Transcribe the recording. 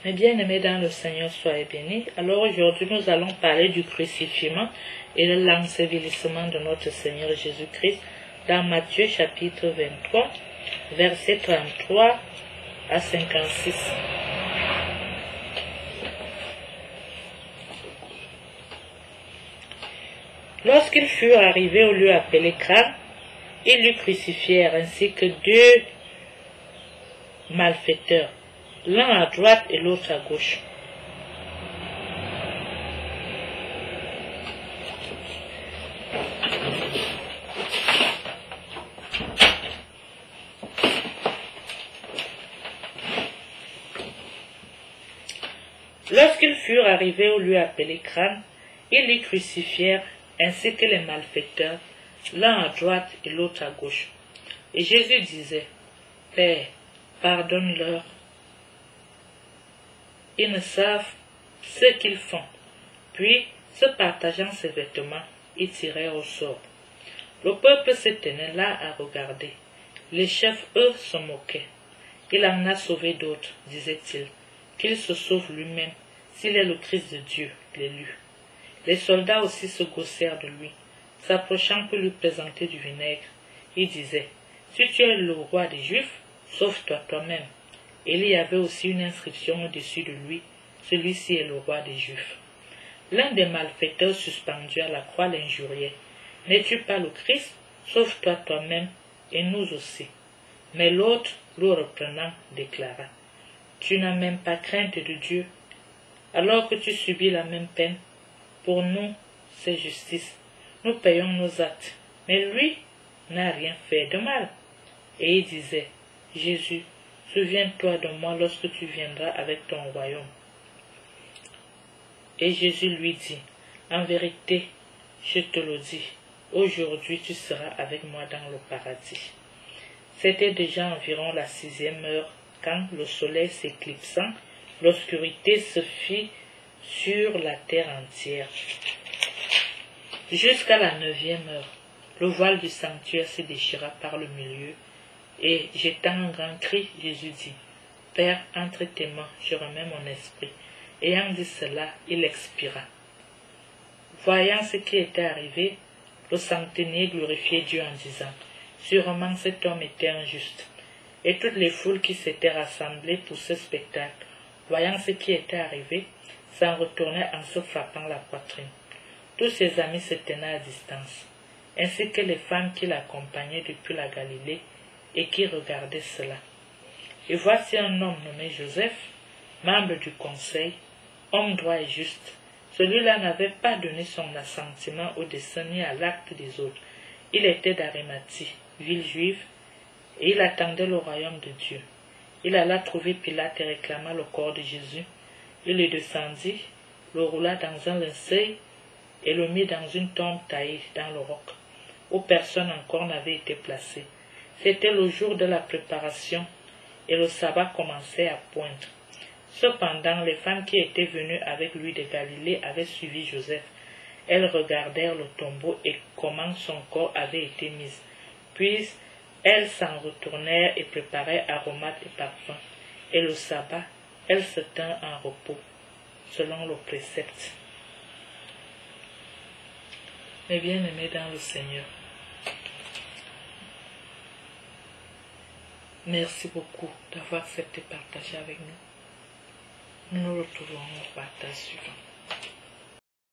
Mes bien-aimés dans le Seigneur, soyez bénis. Alors aujourd'hui, nous allons parler du crucifixion et de l'ensevelissement de notre Seigneur Jésus-Christ dans Matthieu chapitre 23, versets 33 à 56. Lorsqu'ils furent arrivés au lieu appelé Crâne, ils le crucifièrent ainsi que deux malfaiteurs, l'un à droite et l'autre à gauche. Lorsqu'ils furent arrivés au lieu appelé Crâne, ils le crucifièrent ainsi que les malfaiteurs, l'un à droite et l'autre à gauche. Et Jésus disait, « Père, pardonne-leur. Ils ne savent ce qu'ils font. » Puis, se partageant ses vêtements, ils tirèrent au sort. Le peuple se tenait là à regarder. Les chefs, eux, se moquaient. « Il en a sauvé d'autres, disait-il, qu'il se sauve lui-même, s'il est le Christ de Dieu, l'élu. » Les soldats aussi se gaussèrent de lui, s'approchant pour lui présenter du vinaigre. Ils disaient, « Si tu es le roi des Juifs, sauve-toi toi-même. » Et il y avait aussi une inscription au-dessus de lui, « Celui-ci est le roi des Juifs. » L'un des malfaiteurs suspendus à la croix l'injuriait, « N'es-tu pas le Christ? Sauve-toi toi-même et nous aussi. » Mais l'autre, le reprenant, déclara, « Tu n'as même pas crainte de Dieu, alors que tu subis la même peine. Pour nous, c'est justice. Nous payons nos actes. Mais lui n'a rien fait de mal. » Et il disait, « Jésus, souviens-toi de moi lorsque tu viendras avec ton royaume. » Et Jésus lui dit, « En vérité, je te le dis, aujourd'hui tu seras avec moi dans le paradis. » C'était déjà environ la 6e heure, quand, le soleil s'éclipsant, l'obscurité se fit sur la terre entière. Jusqu'à la 9e heure, le voile du sanctuaire se déchira par le milieu, et, jetant un grand cri, Jésus dit, « Père, entre tes mains, je remets mon esprit. » Ayant dit cela, il expira. Voyant ce qui était arrivé, le centenier glorifiait Dieu en disant, « Sûrement cet homme était injuste. » Et toutes les foules qui s'étaient rassemblées pour ce spectacle, voyant ce qui était arrivé, s'en retournaient en se frappant la poitrine. Tous ses amis se tenaient à distance, ainsi que les femmes qui l'accompagnaient depuis la Galilée et qui regardaient cela. Et voici un homme nommé Joseph, membre du conseil, homme droit et juste. Celui-là n'avait pas donné son assentiment au dessein ni à l'acte des autres. Il était d'Arimathie, ville juive, et il attendait le royaume de Dieu. Il alla trouver Pilate et réclama le corps de Jésus. Il le descendit, le roula dans un linceul et le mit dans une tombe taillée dans le roc, où personne encore n'avait été placé. C'était le jour de la préparation et le sabbat commençait à poindre. Cependant, les femmes qui étaient venues avec lui de Galilée avaient suivi Joseph. Elles regardèrent le tombeau et comment son corps avait été mis. Puis, elles s'en retournèrent et préparèrent aromates et parfums. Et le sabbat, elles se tinrent en repos, selon le précepte. Mes bien-aimés dans le Seigneur, merci beaucoup d'avoir accepté de partager avec nous. Nous nous retrouvons au partage suivant.